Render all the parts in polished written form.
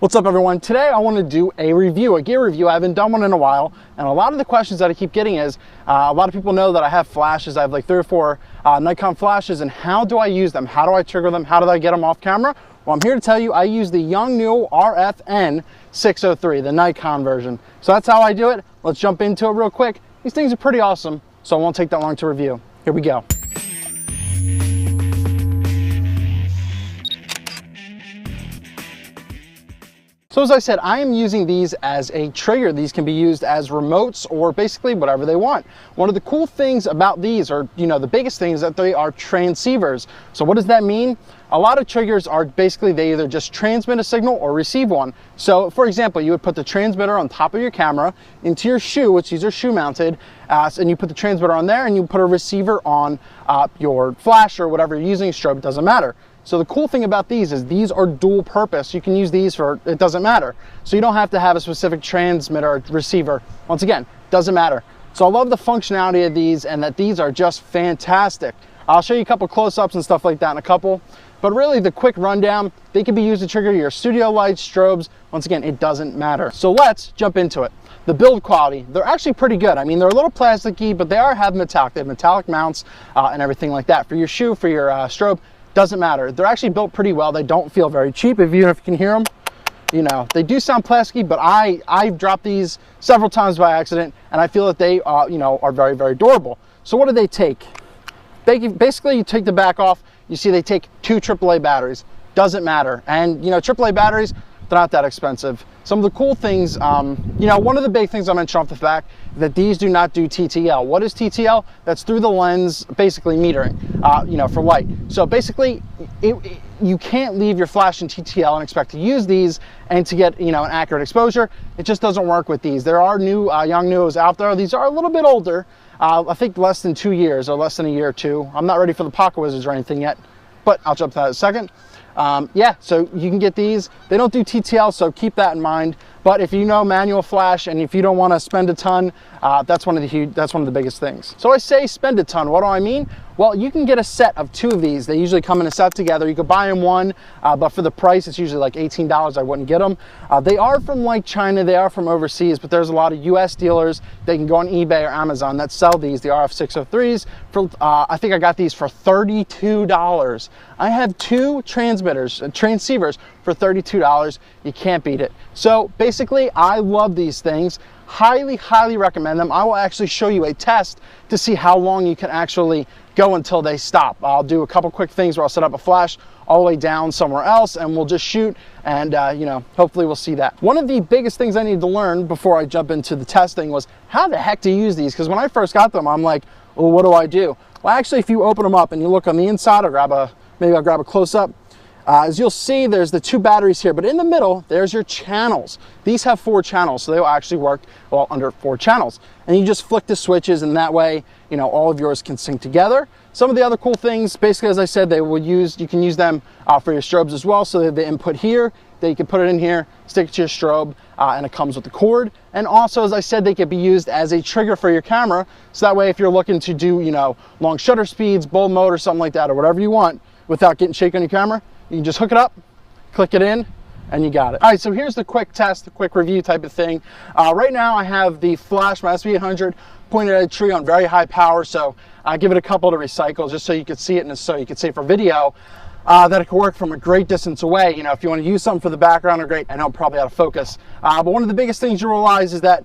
What's up everyone? Today I want to do a review, a gear review. I haven't done one in a while, and a lot of the questions that I keep getting is, a lot of people know that I have flashes. I have like 3 or 4 Nikon flashes, and how do I use them? How do I trigger them? How do I get them off camera? Well, I'm here to tell you I use the YONGNUO RF-603, the Nikon version. So that's how I do it. Let's jump into it real quick. These things are pretty awesome, so it won't take that long to review. Here we go. So as I said, I am using these as a trigger. These can be used as remotes or basically whatever they want. One of the cool things about these, or the biggest thing, is that they are transceivers. So what does that mean? A lot of triggers are basically, they either just transmit a signal or receive one. So for example, you would put the transmitter on top of your camera into your shoe, which these are shoe mounted, and you put the transmitter on there and you put a receiver on your flash or whatever you're using, strobe, it doesn't matter. So the cool thing about these is these are dual purpose. You can use these for, it doesn't matter. So you don't have to have a specific transmitter or receiver. Once again, doesn't matter. So I love the functionality of these and that these are just fantastic. I'll show you a couple close-ups and stuff like that in a couple. But really the quick rundown, they can be used to trigger your studio lights, strobes. Once again, it doesn't matter. So let's jump into it. The build quality, they're actually pretty good. I mean, they're a little plasticky, but they have metallic. They have metallic mounts and everything like that. For your shoe, for your strobe, doesn't matter. They're actually built pretty well. They don't feel very cheap, if you can hear them. They do sound plasticky, but I've dropped these several times by accident, and I feel that they are very, very durable. So what do they take? Basically, you take the back off, you see they take 2 AAA batteries. Doesn't matter. And AAA batteries, they're not that expensive. Some of the cool things, one of the big things I mentioned off the back, that these do not do TTL. What is TTL? That's through the lens, basically metering, for light. So basically, you can't leave your flash in TTL and expect to use these and to get an accurate exposure. It just doesn't work with these. There are new Yongnuos out there. These are a little bit older. I think less than 2 years or less than a year or 2. I'm not ready for the Pocket Wizards or anything yet, but I'll jump to that in a second. Yeah, so you can get these. They don't do TTL, so keep that in mind. But if you know manual flash and if you don't want to spend a ton, that's one of the biggest things. So I say spend a ton. What do I mean? Well, you can get a set of 2 of these. They usually come in a set together. You could buy them one, but for the price, it's usually like $18. I wouldn't get them. They are from like China. They are from overseas, but there's a lot of US dealers. They can go on eBay or Amazon that sell these, the RF-603s. I think I got these for $32. I have 2 transceivers for $32. You can't beat it. So basically, I love these things. Highly, highly recommend them. I will actually show you a test to see how long you can actually go until they stop. I'll do a couple quick things where I'll set up a flash all the way down somewhere else and we'll just shoot and hopefully we'll see that. One of the biggest things I needed to learn before I jump into the testing was how the heck to use these, because when I first got them, I'm like, well, what do I do? Well, actually, if you open them up and you look on the inside, maybe I'll grab a close-up. As you'll see, there's the 2 batteries here, but in the middle, there's your channels. These have 4 channels, so they will actually work under 4 channels. And you just flick the switches, and that way, all of yours can sync together. Some of the other cool things, basically, as I said, you can use them for your strobes as well. So they have the input here, that you can put it in here, stick it to your strobe, and it comes with the cord. And also, as I said, they can be used as a trigger for your camera. So that way, if you're looking to do, long shutter speeds, bold mode, or something like that, or whatever you want, without getting shaky on your camera, you can just hook it up, click it in, and you got it. All right, so here's the quick test, the quick review type of thing. Right now I have the flash, my SB800, pointed at a tree on very high power, so I give it a couple to recycle just so you can see it and so you can see for video that it can work from a great distance away. If you want to use something for the background, or great, I know I'm probably out of focus. But one of the biggest things you realize is that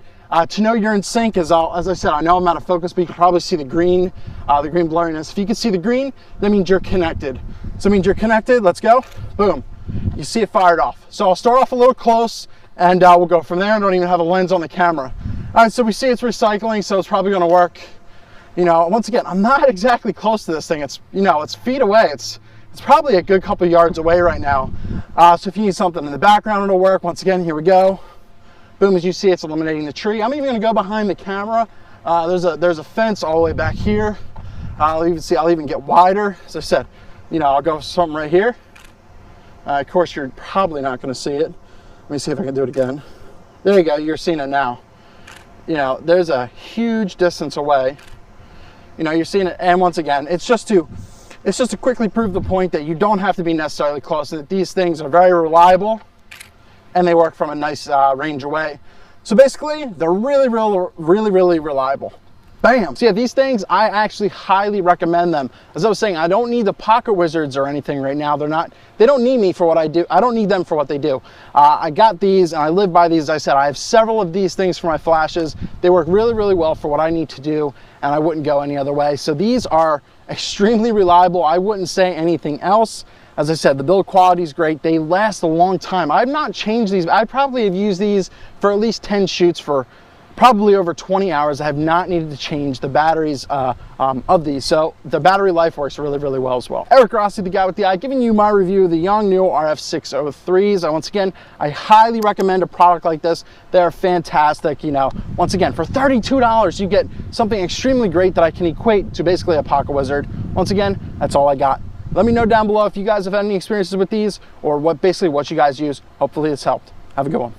to know you're in sync is, as I said, I know I'm out of focus, but you can probably see the green blurriness. If you can see the green, that means you're connected. So it means you're connected. Let's go. Boom. You see it fired off. So I'll start off a little close and we'll go from there. I don't even have a lens on the camera. All right, so we see it's recycling, so it's probably going to work. Once again, I'm not exactly close to this thing. It's, it's feet away. It's probably a good couple yards away right now. So if you need something in the background, it'll work. Once again, here we go. Boom, as you see, it's eliminating the tree. I'm even going to go behind the camera. There's a fence all the way back here. I'll even get wider. As I said, I'll go something right here. Of course, you're probably not going to see it. Let me see if I can do it again. There you go. You're seeing it now. There's a huge distance away. You're seeing it. And once again, it's just to quickly prove the point that you don't have to be necessarily close, and that these things are very reliable and they work from a nice range away. So basically, they're really reliable. Bam! So yeah, these things, I actually highly recommend them. As I was saying, I don't need the Pocket Wizards or anything right now. They don't need me for what I do. I don't need them for what they do. I got these and I live by these. As I said, I have several of these things for my flashes. They work really well for what I need to do, and I wouldn't go any other way. So these are extremely reliable. I wouldn't say anything else. As I said, the build quality is great. They last a long time. I've not changed these. I probably have used these for at least 10 shoots for probably over 20 hours. I have not needed to change the batteries of these. So the battery life works really well as well. Eric Rossi, the guy with the eye, giving you my review of the Yongnuo RF-603s. Once again, I highly recommend a product like this. They're fantastic. You know, once again, for $32, you get something extremely great that I can equate to basically a Pocket Wizard. Once again, that's all I got. Let me know down below if you guys have had any experiences with these or what you guys use. Hopefully it's helped. Have a good one.